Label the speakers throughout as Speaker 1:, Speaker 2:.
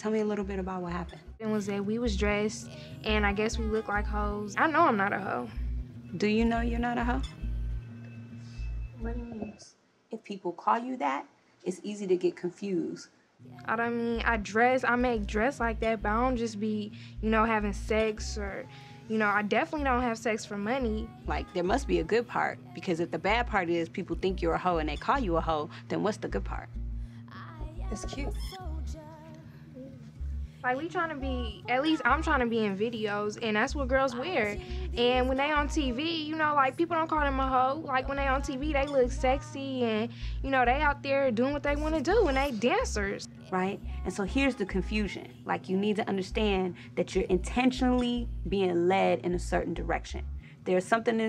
Speaker 1: Tell me a little bit about what happened.
Speaker 2: It was that we was dressed, and I guess we looked like hoes. I know I'm not a hoe.
Speaker 1: Do you know you're not a hoe?
Speaker 2: What do you mean?
Speaker 1: If people call you that, it's easy to get confused.
Speaker 2: I don't mean, I make dress like that, but I don't just be, having sex or, I definitely don't have sex for money.
Speaker 1: Like, there must be a good part, because if the bad part is people think you're a hoe and they call you a hoe, then what's the good part? It's cute.
Speaker 2: Like, we trying to be, at least I'm trying to be in videos, and that's what girls wear. And when they on TV, like, people don't call them a hoe. Like, when they on TV, they look sexy, and, they out there doing what they want to do, and they dancers.
Speaker 1: Right? And so here's the confusion. Like, you need to understand that you're intentionally being led in a certain direction. There's something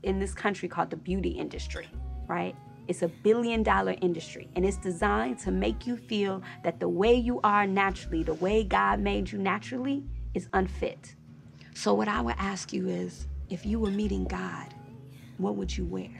Speaker 1: in this country called the beauty industry, right? It's a $1 billion industry, and it's designed to make you feel that the way you are naturally, the way God made you naturally, is unfit. So what I would ask you is, if you were meeting God, what would you wear?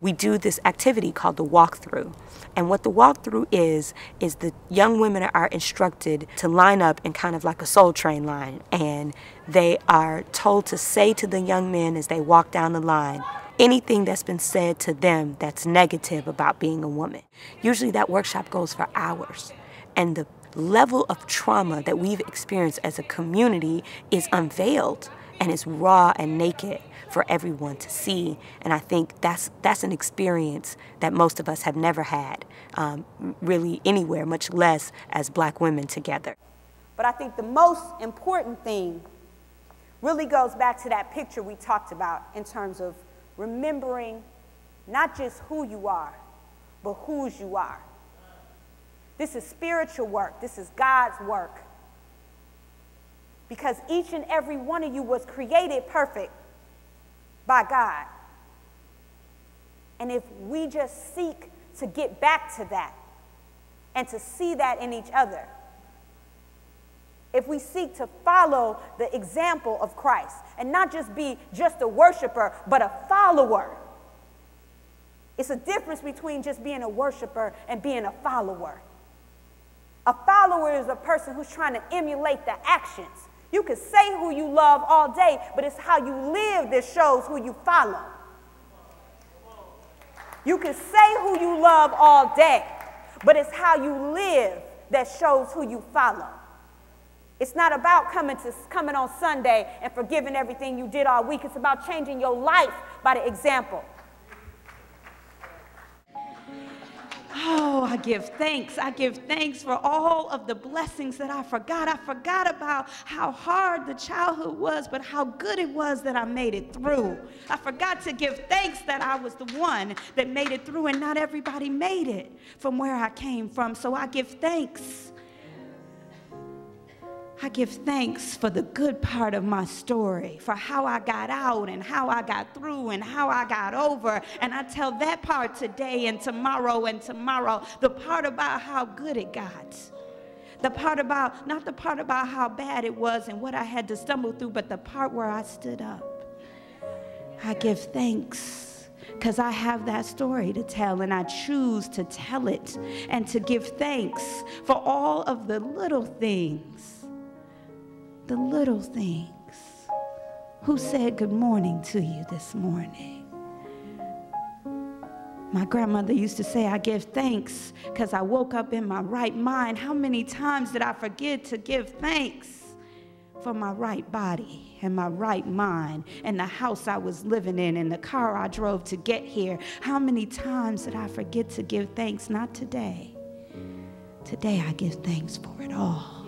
Speaker 1: We do this activity called the walkthrough. And what the walkthrough is the young women are instructed to line up in kind of like a Soul Train line. And they are told to say to the young men as they walk down the line, anything that's been said to them that's negative about being a woman. Usually that workshop goes for hours. And the level of trauma that we've experienced as a community is unveiled and is raw and naked for everyone to see. And I think that's an experience that most of us have never had really anywhere, much less as Black women together.
Speaker 3: But I think the most important thing really goes back to that picture we talked about in terms of remembering not just who you are, but whose you are. This is spiritual work. This is God's work. Because each and every one of you was created perfect by God. And if we just seek to get back to that and to see that in each other, if we seek to follow the example of Christ and not just be just a worshiper, but a follower. It's a difference between just being a worshiper and being a follower. A follower is a person who's trying to emulate the actions. You can say who you love all day, but it's how you live that shows who you follow. You can say who you love all day, but it's how you live that shows who you follow. It's not about coming on Sunday and forgiving everything you did all week. It's about changing your life by the example.
Speaker 1: Oh, I give thanks. I give thanks for all of the blessings that I forgot. I forgot about how hard the childhood was, but how good it was that I made it through. I forgot to give thanks that I was the one that made it through, and not everybody made it from where I came from. So I give thanks. I give thanks for the good part of my story, for how I got out and how I got through and how I got over. And I tell that part today and tomorrow, the part about how good it got. The part about, not the part about how bad it was and what I had to stumble through, but the part where I stood up. I give thanks because I have that story to tell, and I choose to tell it and to give thanks for all of the little things. The little things. Who said good morning to you this morning? My grandmother used to say, I give thanks because I woke up in my right mind. How many times did I forget to give thanks for my right body and my right mind and the house I was living in and the car I drove to get here? How many times did I forget to give thanks? Not today. Today I give thanks for it all.